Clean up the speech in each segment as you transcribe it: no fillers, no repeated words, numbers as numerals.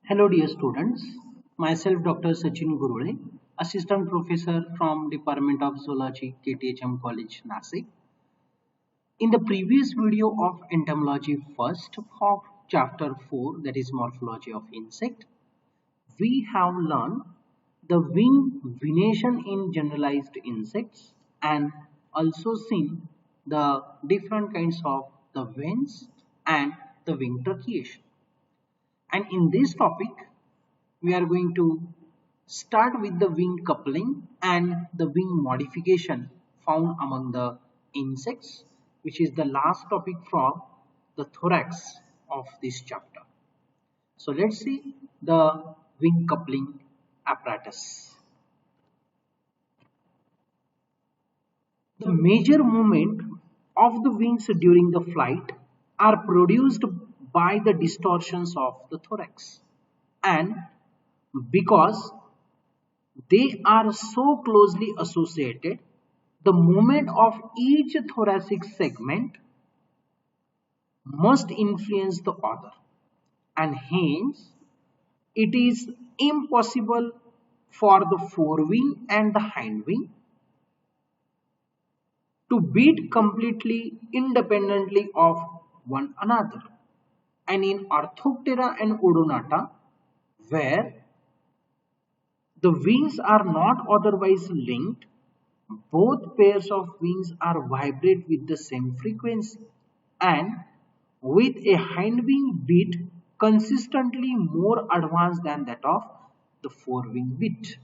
Hello dear students, myself Dr. Sachin Gurule, Assistant Professor from Department of Zoology, KTHM College, Nasik. In the previous video of entomology first of chapter 4, that is morphology of insect, we have learned the wing venation in generalized insects and also seen the different kinds of the veins and the wing truncation. And in this topic, we are going to start with the wing coupling and the wing modification found among the insects, which is the last topic from the thorax of this chapter. So let's see the wing coupling apparatus. The major movement of the wings during the flight are produced by the distortions of the thorax, and because they are so closely associated, the movement of each thoracic segment must influence the other, and hence it is impossible for the forewing and the hindwing to beat completely independently of one another. And in Orthoptera and Odonata, where the wings are not otherwise linked, both pairs of wings are vibrate with the same frequency and with a hindwing beat consistently more advanced than that of the forewing beat.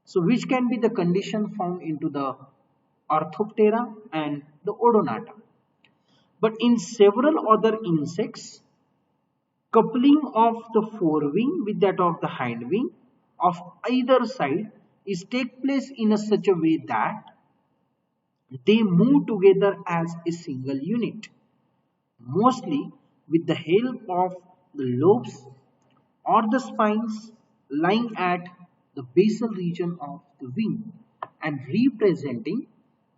So which can be the condition found into the Orthoptera and the Odonata. But in several other insects, coupling of the forewing with that of the hindwing of either side is take place in a such a way that they move together as a single unit, mostly with the help of the lobes or the spines lying at the basal region of the wing and representing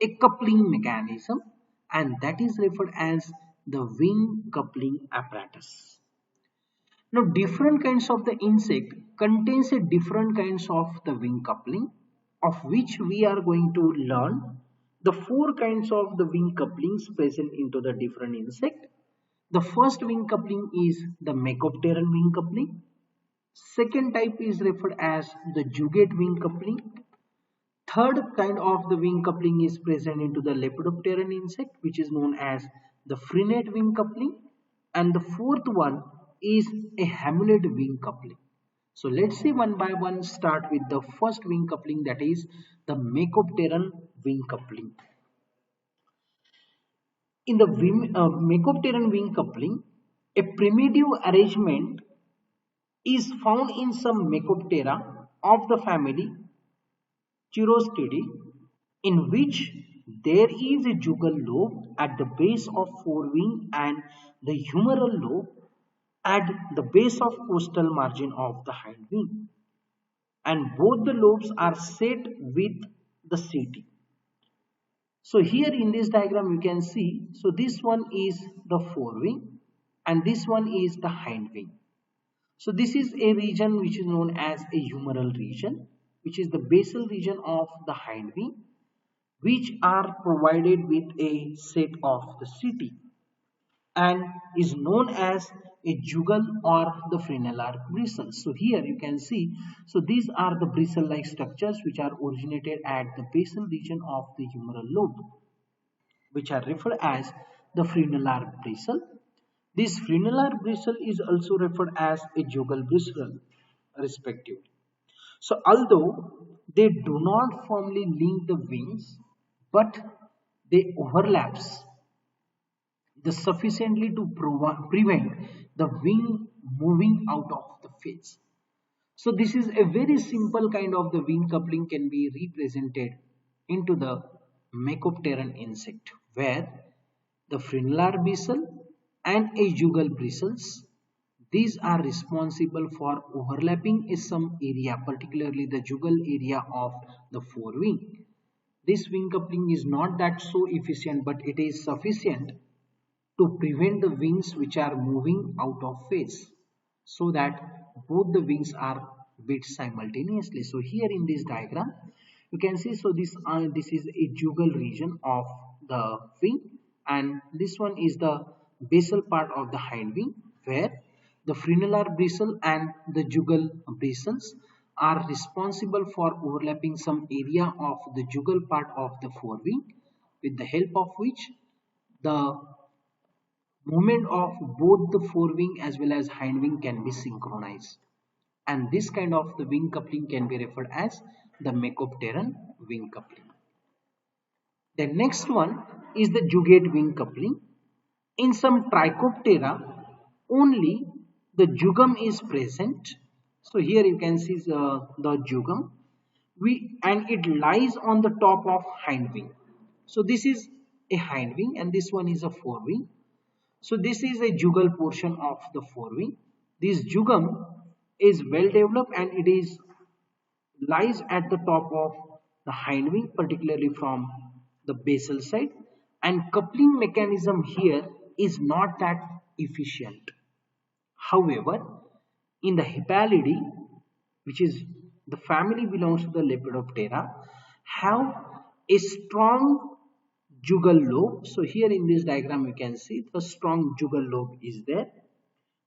a coupling mechanism, and that is referred as the wing coupling apparatus. Now, different kinds of the insect contains a different kinds of the wing coupling, of which we are going to learn the four kinds of the wing couplings present into the different insect. The first wing coupling is the Mecopteran wing coupling. Second type is referred as the jugate wing coupling. Third kind of the wing coupling is present into the Lepidopteran insect, which is known as the frenate wing coupling, and the fourth one is a hamulate wing coupling. So let's see one by one. Start with the first wing coupling, that is the Mecopteran wing coupling. In the Mecopteran wing coupling, a primitive arrangement is found in some Mecoptera of the family Chirostidae, in which there is a jugal lobe at the base of forewing and the humeral lobe at the base of costal margin of the hind wing, and both the lobes are set with the setae. So here in this diagram you can see, so this one is the forewing and this one is the hind wing. So this is a region which is known as a humeral region, which is the basal region of the hind wing, which are provided with a set of the setae and is known as a jugal or the frenullar bristles. So here you can see, so these are the bristle-like structures which are originated at the basal region of the humeral lobe, which are referred as the frenullar bristle. This frenullar bristle is also referred as a jugal bristle respectively. So although they do not firmly link the wings, but they overlaps the sufficiently to prevent the wing moving out of the face. So this is a very simple kind of the wing coupling can be represented into the Mecopteran insect, where the frenullar bristle and a jugal bristles, these are responsible for overlapping some area, particularly the jugal area of the forewing. This wing coupling is not that so efficient, but it is sufficient to prevent the wings which are moving out of phase. so that both the wings are beat simultaneously. So here in this diagram, you can see, so this is a jugal region of the wing, and this one is the basal part of the hind wing, where the frenular bristle and the jugal bristles are responsible for overlapping some area of the jugal part of the forewing, with the help of which the movement of both the forewing as well as hindwing can be synchronized. And this kind of the wing coupling can be referred as the Mecopteran wing coupling. The next one is the jugate wing coupling. In some Trichoptera, only the jugum is present. So here you can see the jugum, and it lies on the top of hind wing. So this is a hind wing and this one is a forewing. So this is a jugal portion of the forewing. This jugum is well developed and it is lies at the top of the hind wing, particularly from the basal side, and coupling mechanism here is not that efficient. However, in the Hippalidae, which is the family belongs to the Lepidoptera, have a strong jugal lobe. So here in this diagram you can see the strong jugal lobe is there,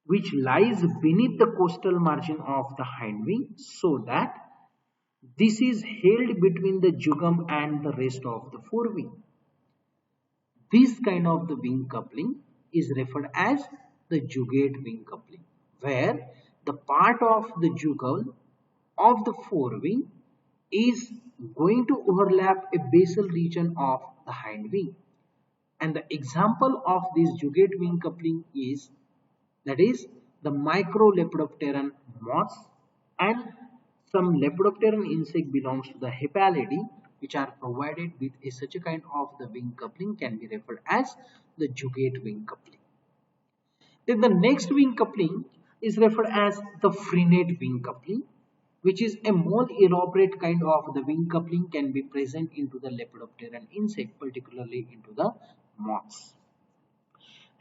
which lies beneath the costal margin of the hind wing, so that this is held between the jugum and the rest of the forewing. This kind of the wing coupling is referred as the jugate wing coupling, where the part of the jugal of the forewing is going to overlap a basal region of the hind wing. And the example of this jugate wing coupling is, that is, the Microlepidopteran moths and some Lepidopteran insect belongs to the Hippalidae, which are provided with such a kind of the wing coupling, can be referred as the jugate wing coupling. Then the next wing coupling is referred as the frenate wing coupling, which is a more elaborate kind of the wing coupling, can be present into the Lepidopteran insect, particularly into the moths.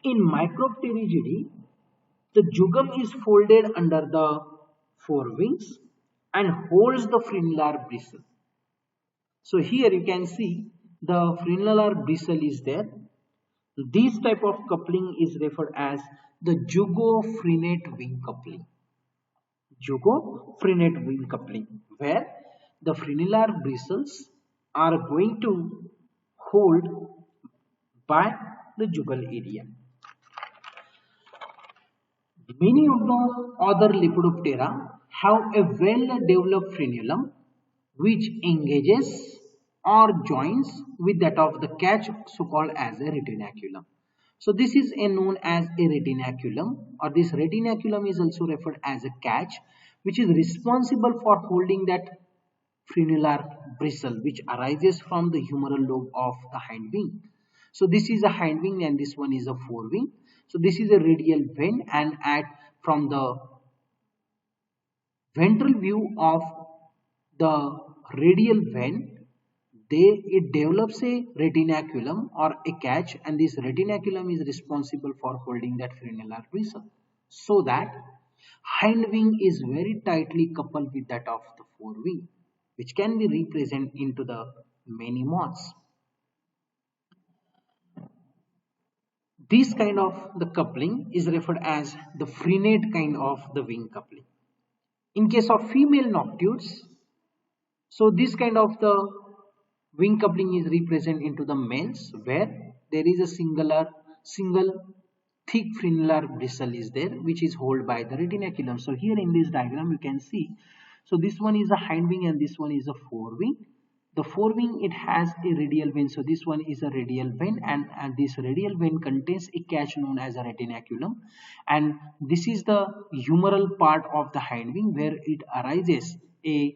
In Micropterigidae, the jugum is folded under the forewings and holds the frenular bristle. So here you can see the frenular bristle is there. This type of coupling is referred as the jugofrenate wing coupling. Jugofrenate wing coupling, where the frenular bristles are going to hold by the jugal area. Many of the other Lepidoptera have a well-developed frenulum which engages or joins with that of the catch, so called as a retinaculum. So this is known as a retinaculum, or this retinaculum is also referred as a catch, which is responsible for holding that frenular bristle which arises from the humeral lobe of the hind wing. So this is a hind wing and this one is a forewing. So this is a radial vein, and from the ventral view of the radial vein, it develops a retinaculum or a catch, and this retinaculum is responsible for holding that frenular bristle, so that hind wing is very tightly coupled with that of the forewing, which can be represented into the many moths. This kind of the coupling is referred as the frenate kind of the wing coupling. In case of female noctuids, so this kind of the wing coupling is represented into the males, where there is a single thick frenular bristle is there, which is held by the retinaculum. So here in this diagram you can see, so this one is a hind wing and this one is a forewing. The forewing, it has a radial vein, so this one is a radial vein, and this radial vein contains a catch known as a retinaculum, and this is the humeral part of the hind wing where it arises a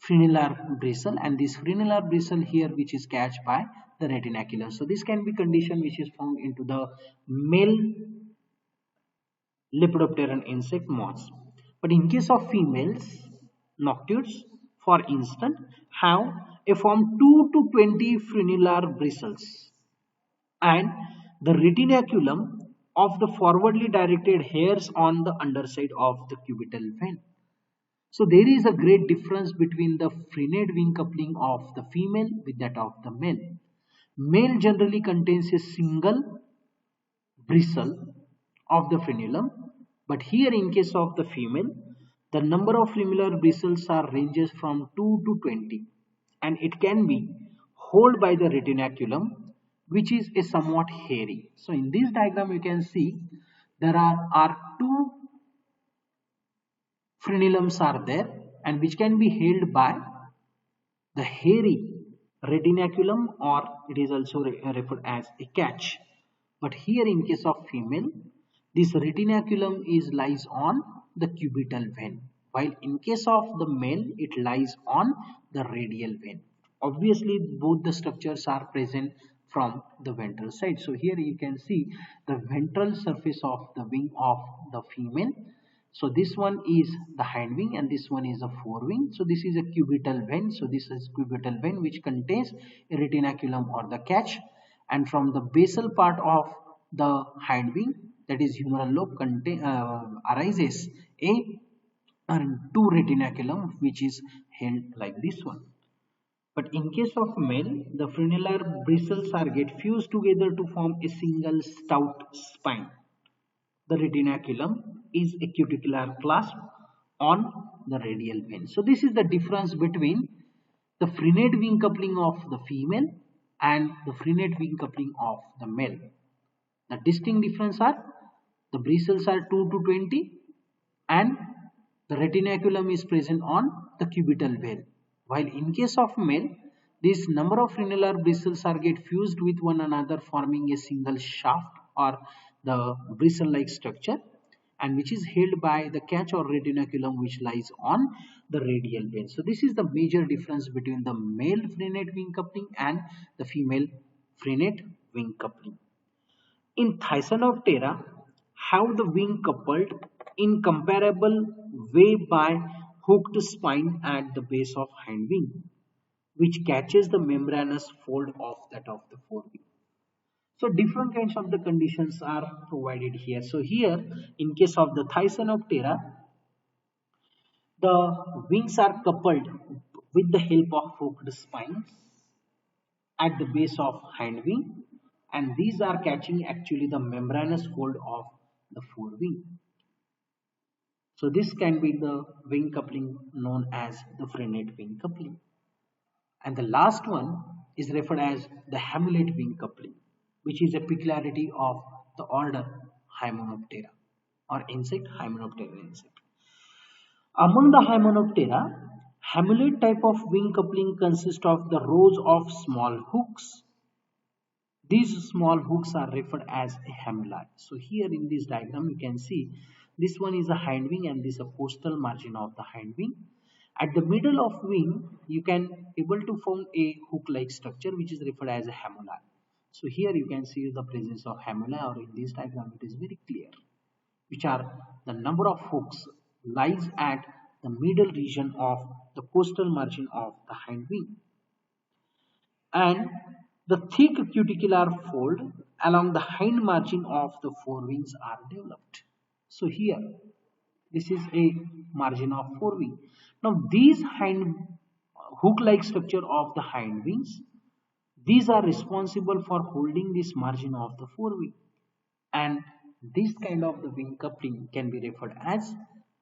frenular bristle, and this frenular bristle here which is catched by the retinaculum. So this can be condition which is found into the male Lepidopteran insect moths. But in case of females noctuids, for instance, have a from 2 to 20 frenular bristles, and the retinaculum of the forwardly directed hairs on the underside of the cubital vein. So there is a great difference between the frenate wing coupling of the female with that of the male. Male generally contains a single bristle of the frenulum, but here in case of the female, the number of limular bristles are ranges from 2 to 20, and it can be held by the retinaculum, which is a somewhat hairy. So in this diagram you can see there are two frenulums are there, and which can be held by the hairy retinaculum, or it is also referred as a catch. But here in case of female, this retinaculum is lies on the cubital vein, while in case of the male it lies on the radial vein. Obviously both the structures are present from the ventral side. So here you can see the ventral surface of the wing of the female. So this one is the hind wing and this one is a forewing. So this is a cubital vein. So this is cubital vein which contains a retinaculum or the catch, and from the basal part of the hind wing, that is humeral lobe, arises a two retinaculum which is held like this one. But in case of male, the frenular bristles are get fused together to form a single stout spine. The retinaculum is a cuticular clasp on the radial vein. So this is the difference between the frenate wing coupling of the female and the frenate wing coupling of the male. The distinct difference are the bristles are 2 to 20 and the retinaculum is present on the cubital vein. While in case of male, this number of frenular bristles are get fused with one another, forming a single shaft or the bristle-like structure, and which is held by the catch or retinaculum which lies on the radial vein. So this is the major difference between the male frenate wing coupling and the female frenate wing coupling. In Thysanoptera, have the wing coupled in comparable way by hooked spine at the base of hind wing, which catches the membranous fold of that of the forewing. So different kinds of the conditions are provided here. So here, in case of the Thysanoptera, the wings are coupled with the help of hooked spines at the base of hind wing, and these are catching actually the membranous fold of the forewing. So this can be the wing coupling known as the frenate wing coupling. And the last one is referred as the Hamlet wing coupling, which is a peculiarity of the order Hymenoptera or insect, Hymenoptera insect. Among the Hymenoptera, Hamlet type of wing coupling consists of the rows of small hooks. These small hooks are referred as a hamuli. So here in this diagram you can see this one is a hind wing and this is a costal margin of the hind wing. At the middle of wing you can able to form a hook like structure which is referred as a hamuli. So here you can see the presence of hamuli, or in this diagram it is very clear, which are the number of hooks lies at the middle region of the costal margin of the hind wing, and the thick cuticular fold along the hind margin of the forewings are developed. So here, this is a margin of forewing. Now these hind hook-like structure of the hind wings, these are responsible for holding this margin of the forewing, and this kind of the wing coupling can be referred as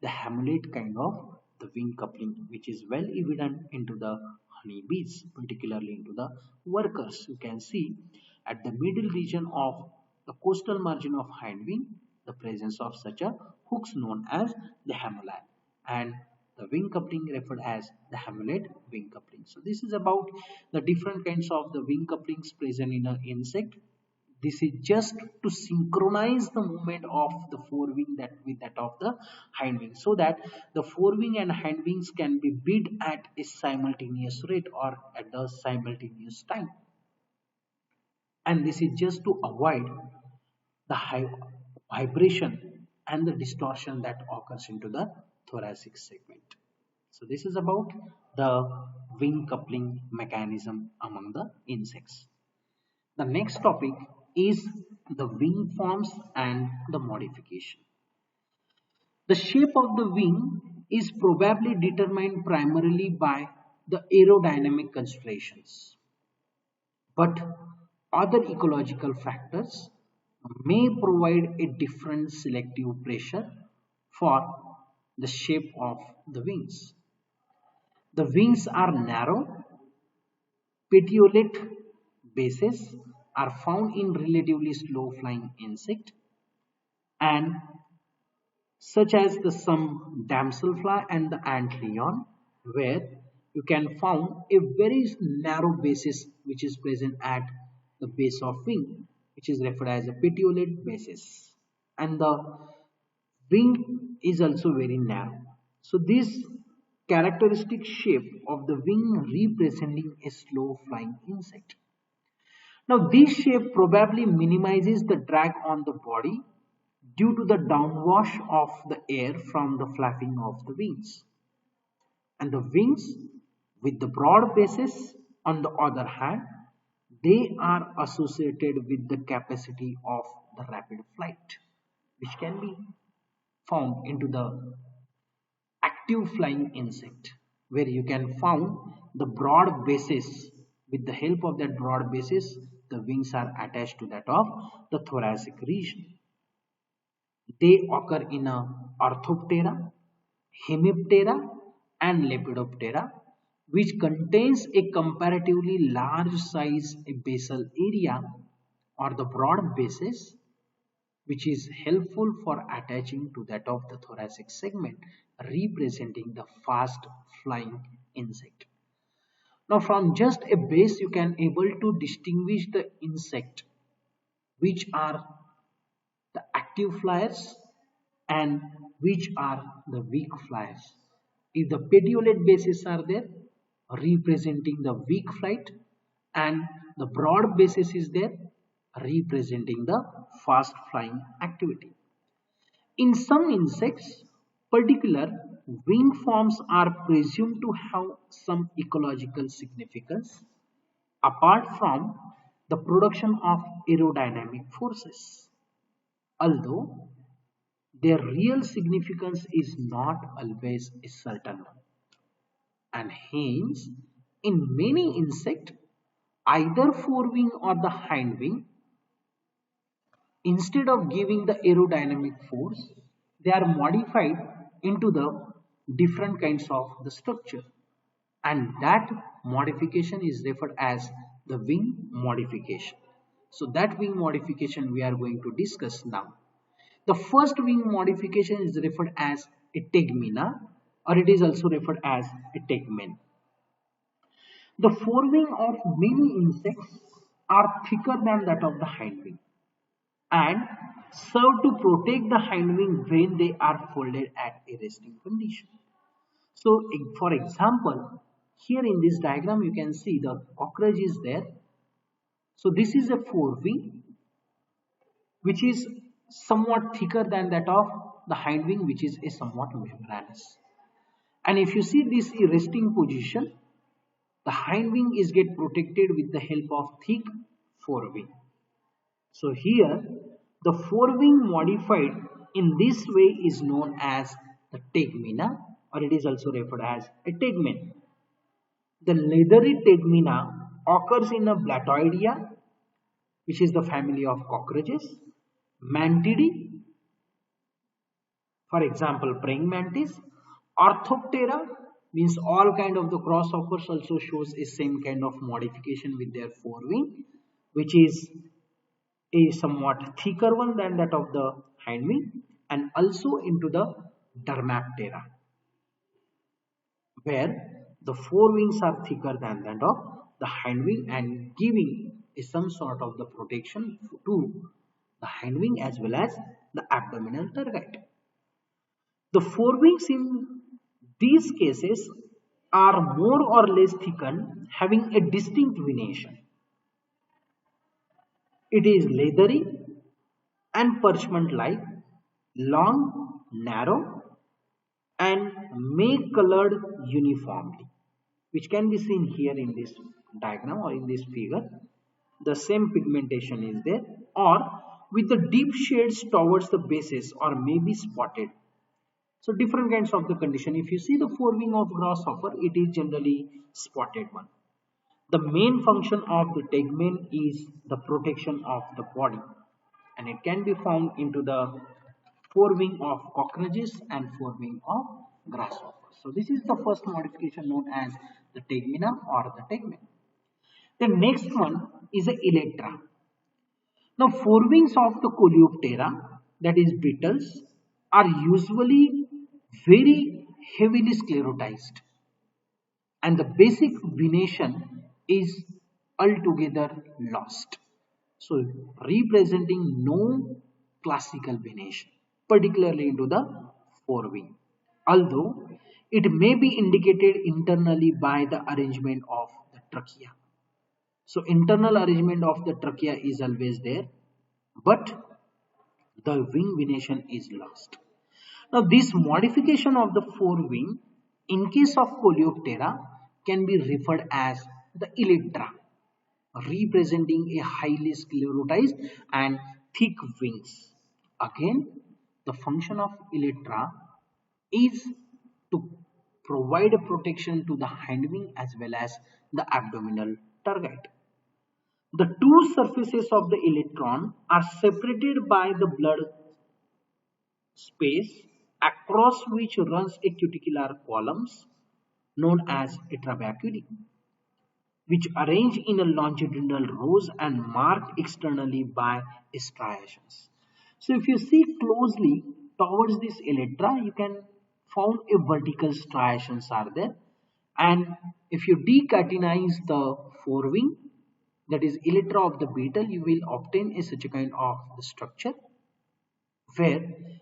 the hamlet kind of the wing coupling, which is well evident into the honeybees, particularly into the workers. You can see at the middle region of the costal margin of hind wing the presence of such a hooks known as the hamuli, and the wing coupling referred as the hamlet wing coupling. So this is about the different kinds of the wing couplings present in an insect. This is just to synchronize the movement of the forewing that with that of the hind wing, so that the forewing and hind wings can be beat at a simultaneous rate or at the simultaneous time. And this is just to avoid the vibration and the distortion that occurs into the thoracic segment. So this is about the wing coupling mechanism among the insects. The next topic is the wing forms and the modification. The shape of the wing is probably determined primarily by the aerodynamic considerations, but other ecological factors may provide a different selective pressure for the shape of the wings. The wings are narrow, petiolate bases are found in relatively slow flying insect and such as the some damselfly and the ant lion, where you can found a very narrow basis which is present at the base of wing, which is referred as a petiolate basis, and the wing is also very narrow. So this characteristic shape of the wing representing a slow flying insect. Now this shape probably minimizes the drag on the body due to the downwash of the air from the flapping of the wings. And the wings with the broad bases, on the other hand, they are associated with the capacity of the rapid flight, which can be found into the active flying insect, where you can found the broad bases. With the help of that broad basis, the wings are attached to that of the thoracic region. They occur in a Orthoptera, Hemiptera and Lepidoptera, which contains a comparatively large size basal area or the broad basis, which is helpful for attaching to that of the thoracic segment, representing the fast flying insect. Now from just a base you can able to distinguish the insect which are the active flyers and which are the weak flyers. If the petiolate bases are there, representing the weak flight, and the broad basis is there, representing the fast flying activity. In some insects, particular wing forms are presumed to have some ecological significance apart from the production of aerodynamic forces, although their real significance is not always a certain one. And hence, in many insects, either forewing or the hindwing, instead of giving the aerodynamic force, they are modified into the different kinds of the structure. And that modification is referred as the wing modification. So that wing modification we are going to discuss now. The first wing modification is referred as a tegmina, or it is also referred as a tegmen. The forewing of many insects are thicker than that of the hindwing and serve to protect the hindwing when they are folded at a resting condition. So for example, here in this diagram you can see the cockroach is there. So this is a forewing which is somewhat thicker than that of the hindwing, which is a somewhat membranous. And if you see this resting position, the hindwing is get protected with the help of thick forewing. So here the forewing modified in this way is known as the tegmina, or it is also referred as a tegmen. The leathery tegmina occurs in a Blattioidea, which is the family of cockroaches, Mantidae, for example, praying mantis. Orthoptera means all kind of the crossovers also shows a same kind of modification with their forewing, which is a somewhat thicker one than that of the hindwing, and also into the Dermaptera, where the forewings are thicker than that of the hindwing and giving some sort of the protection to the hindwing as well as the abdominal tergite. The forewings in these cases are more or less thickened, having a distinct venation. It is leathery and parchment-like, long, narrow, and may colored uniformly, which can be seen here in this diagram or in this figure. The same pigmentation is there, or with the deep shades towards the bases or maybe spotted. So different kinds of the condition. If you see the forewing of grasshopper, it is generally spotted one. The main function of the tegmen is the protection of the body, and it can be found into the forewing of cockroaches and forewing of grasshoppers. So this is the first modification known as the tegmina or the tegmen. The next one is the elytra. Now forewings of the Coleoptera, that is beetles, are usually very heavily sclerotized, and the basic venation is altogether lost. So representing no classical venation, particularly into the forewing, although it may be indicated internally by the arrangement of the trachea. So internal arrangement of the trachea is always there, but the wing venation is lost. Now this modification of the forewing in case of Coleoptera can be referred as the elytra, representing a highly sclerotized and thick wings. Again, the function of elytra is to provide a protection to the hindwing as well as the abdominal tergite. The two surfaces of the elytron are separated by the blood space across which runs a cuticular columns known as atrabeculae, which arrange in a longitudinal rows and marked externally by striations. So if you see closely towards this elytra, you can found a vertical striations are there, and if you decatenize the forewing, that is elytra of the beetle, you will obtain a such a kind of structure where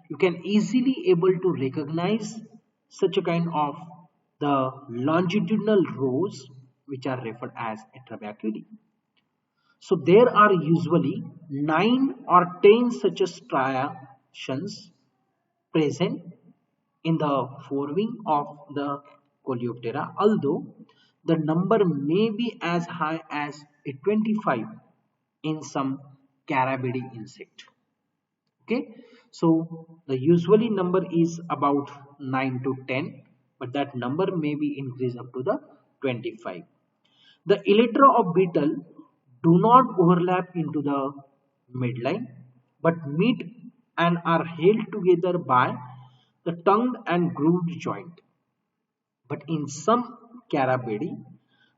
you can easily able to recognize such a kind of the longitudinal rows which are referred as atrabeculae. So there are usually 9 or 10 such striations present in the forewing of the Coleoptera, although the number may be as high as a 25 in some Carabidae insect. Okay, so the usually number is about 9 to 10, but that number may be increased up to the 25. The elytra of beetle do not overlap into the midline, but meet and are held together by the tongue and grooved joint. But in some Carabidae,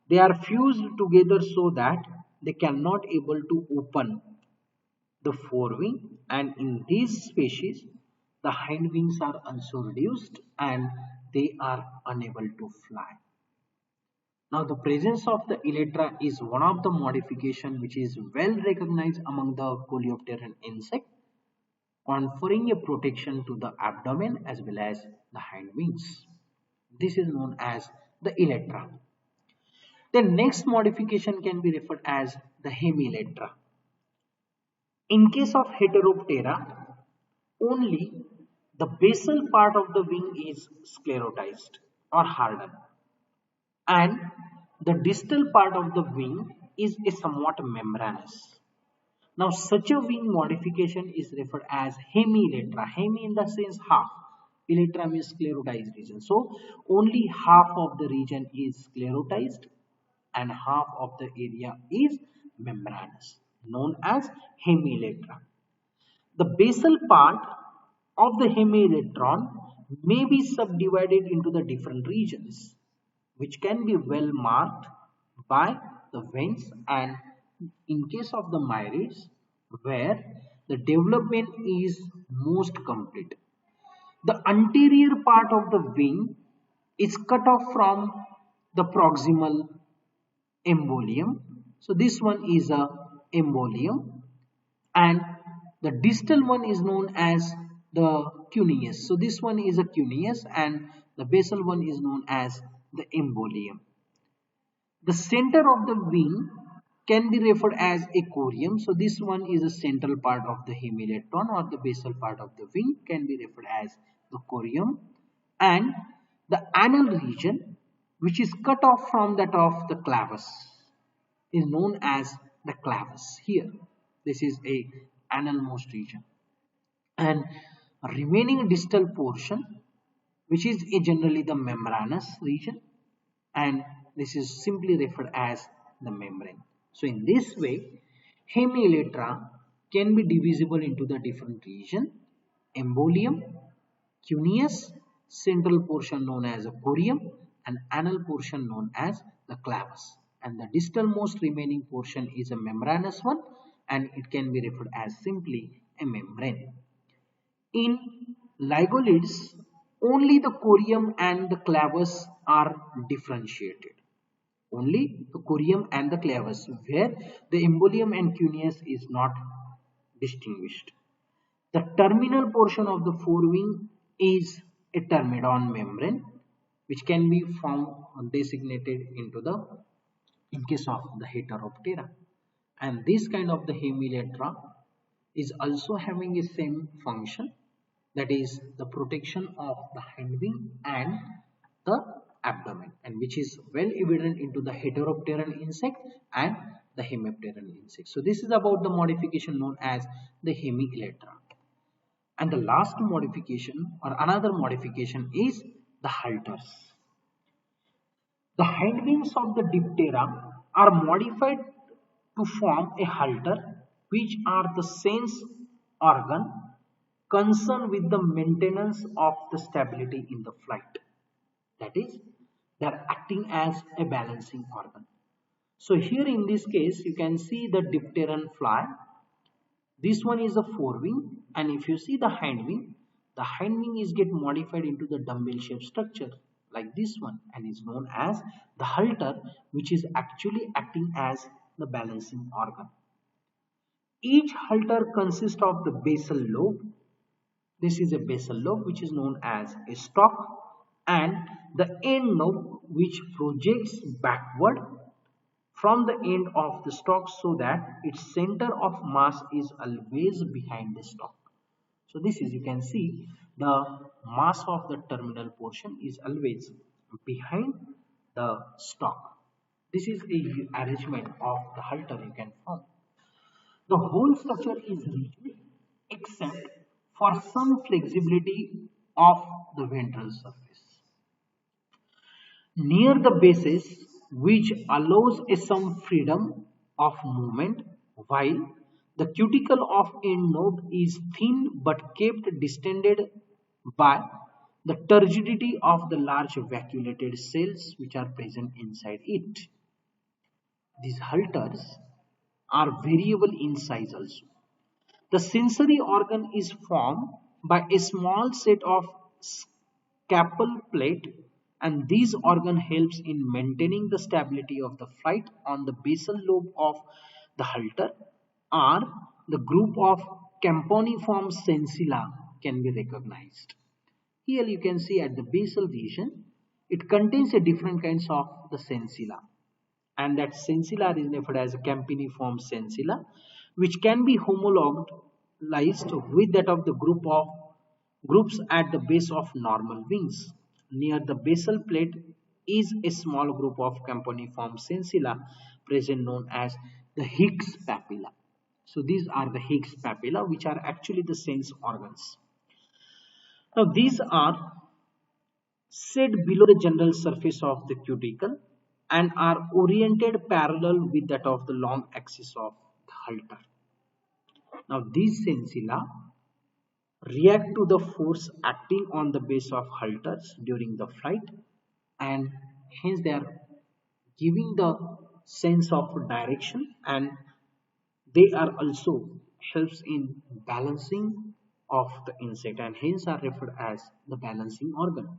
they are fused together so that they cannot able to open the forewing, and in these species the hind wings are also reduced and they are unable to fly. Now the presence of the elytra is one of the modification which is well recognized among the coleopteran insect, conferring a protection to the abdomen as well as the hind wings. This is known as the elytra. The next modification can be referred as the hemielytra. In case of Heteroptera, only the basal part of the wing is sclerotized or hardened, and the distal part of the wing is a somewhat membranous. Now such a wing modification is referred as hemielytra. Hemi in the sense half. Elytra means sclerotized region. So only half of the region is sclerotized and half of the area is membranous, known as hemielytra. The basal part of the hemielytron may be subdivided into the different regions, which can be well marked by the veins, and in case of the myriads, where the development is most complete. The anterior part of the wing is cut off from the proximal embolium. So this one is a embolium, and the distal one is known as the cuneus. So this one is a cuneus and the basal one is known as the embolium. The center of the wing can be referred as a corium. So this one is the central part of the hemielytron, or the basal part of the wing can be referred as the corium, and the anal region, which is cut off from that of the clavus, is known as the clavus. Here this is a analmost region, and remaining distal portion, which is generally the membranous region, and this is simply referred as the membrane. So in this way, hemielytra can be divisible into the different region: embolium, cuneus, central portion known as a corium, and anal portion known as the clavus. And the distal most remaining portion is a membranous one, and it can be referred as simply a membrane. In lygolids, only the corium and the clavus are differentiated. Only the corium and the clavus, where the embolium and cuneus is not distinguished. The terminal portion of the forewing is a termidon membrane, which can be found designated into the in case of the Heteroptera. And this kind of the hemielytra is also having a same function, that is the protection of the hindwing and the abdomen, and which is well evident into the Heteropteran insect and the Hemipteran insect. So this is about the modification known as the hemielytra. And the last modification or another modification is the halters. The hindwings of the Diptera are modified to form a halter, which are the sense organ concerned with the maintenance of the stability in the flight. That is, they are acting as a balancing organ. So here in this case, you can see the dipteran fly. This one is the forewing, and if you see the hindwing is get modified into the dumbbell shaped structure like this one, and is known as the halter, which is actually acting as the balancing organ. Each halter consists of the basal lobe. This is a basal lobe which is known as a stalk, and the end lobe which projects backward from the end of the stalk so that its center of mass is always behind the stalk. So this is, you can see, the mass of the terminal portion is always behind the stalk. This is a arrangement of the halter you can form. The whole structure is rigid except for some flexibility of the ventral surface near the bases, which allows some freedom of movement, while the cuticle of end lobe is thin but kept distended by the turgidity of the large vacuolated cells which are present inside it. These halters are variable in size also. The sensory organ is formed by a small set of scapal plate, and this organ helps in maintaining the stability of the flight on the basal lobe of the halter, or the group of campaniform sensilla can be recognized. Here you can see at the basal region, it contains a different kinds of the sensilla, and that sensilla is referred as a campaniform sensilla, which can be homologized with that of the groups at the base of normal wings. Near the basal plate is a small group of campaniform sensilla present known as the Hicks papilla. So these are the Hicks papilla, which are actually the sense organs. Now these are set below the general surface of the cuticle and are oriented parallel with that of the long axis of the halter. Now these sensilla react to the force acting on the base of halters during the flight, and hence they are giving the sense of direction, and they are also helps in balancing of the insect, and hence are referred as the balancing organ.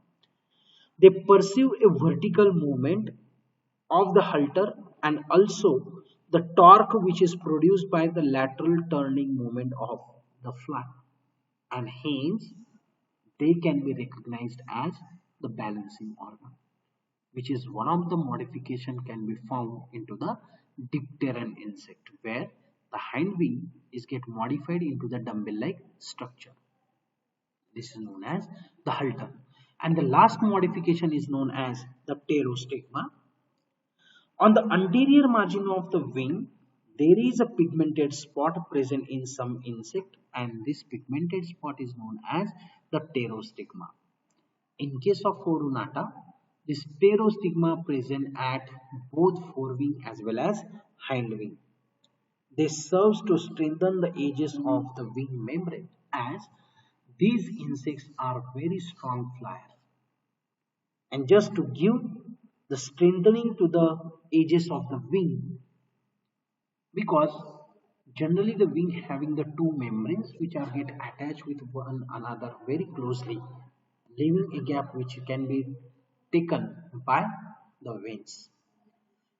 They perceive a vertical movement of the halter and also the torque which is produced by the lateral turning movement of the fly, and hence they can be recognized as the balancing organ, which is one of the modification can be found into the dipteran insect, where the hind wing is get modified into the dumbbell-like structure. This is known as the halter. And the last modification is known as the pterostigma. On the anterior margin of the wing, There is a pigmented spot present in some insect, and this pigmented spot is known as the pterostigma. In case of Odonata, this pterostigma present at both forewing as well as hindwing. This serves to strengthen the edges of the wing membrane, as these insects are very strong flyers. And just to give the strengthening to the edges of the wing, because generally the wing having the two membranes which are get attached with one another very closely, leaving a gap which can be taken by the wings.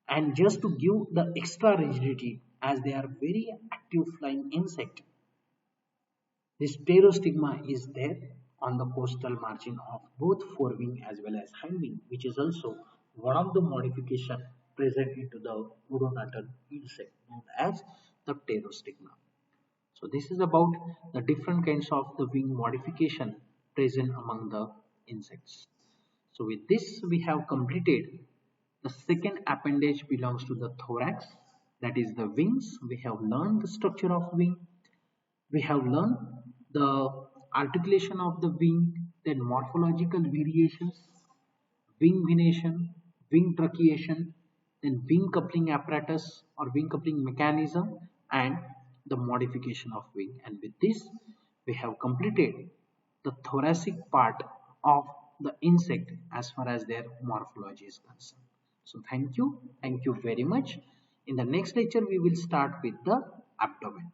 And just to give the extra rigidity, as they are very active flying insect, this pterostigma is there on the coastal margin of both forewing as well as hindwing, which is also one of the modification present into the Odonata insect known as the pterostigma. So this is about the different kinds of the wing modification present among the insects. So with this we have completed the second appendage belongs to the thorax, that is the wings. We have learned the structure of wing. We have learned the articulation of the wing, then morphological variations, wing venation, wing truncation, then wing coupling apparatus or wing coupling mechanism, and the modification of wing. And with this, we have completed the thoracic part of the insect as far as their morphology is concerned. So thank you very much. In the next lecture, we will start with the abdomen.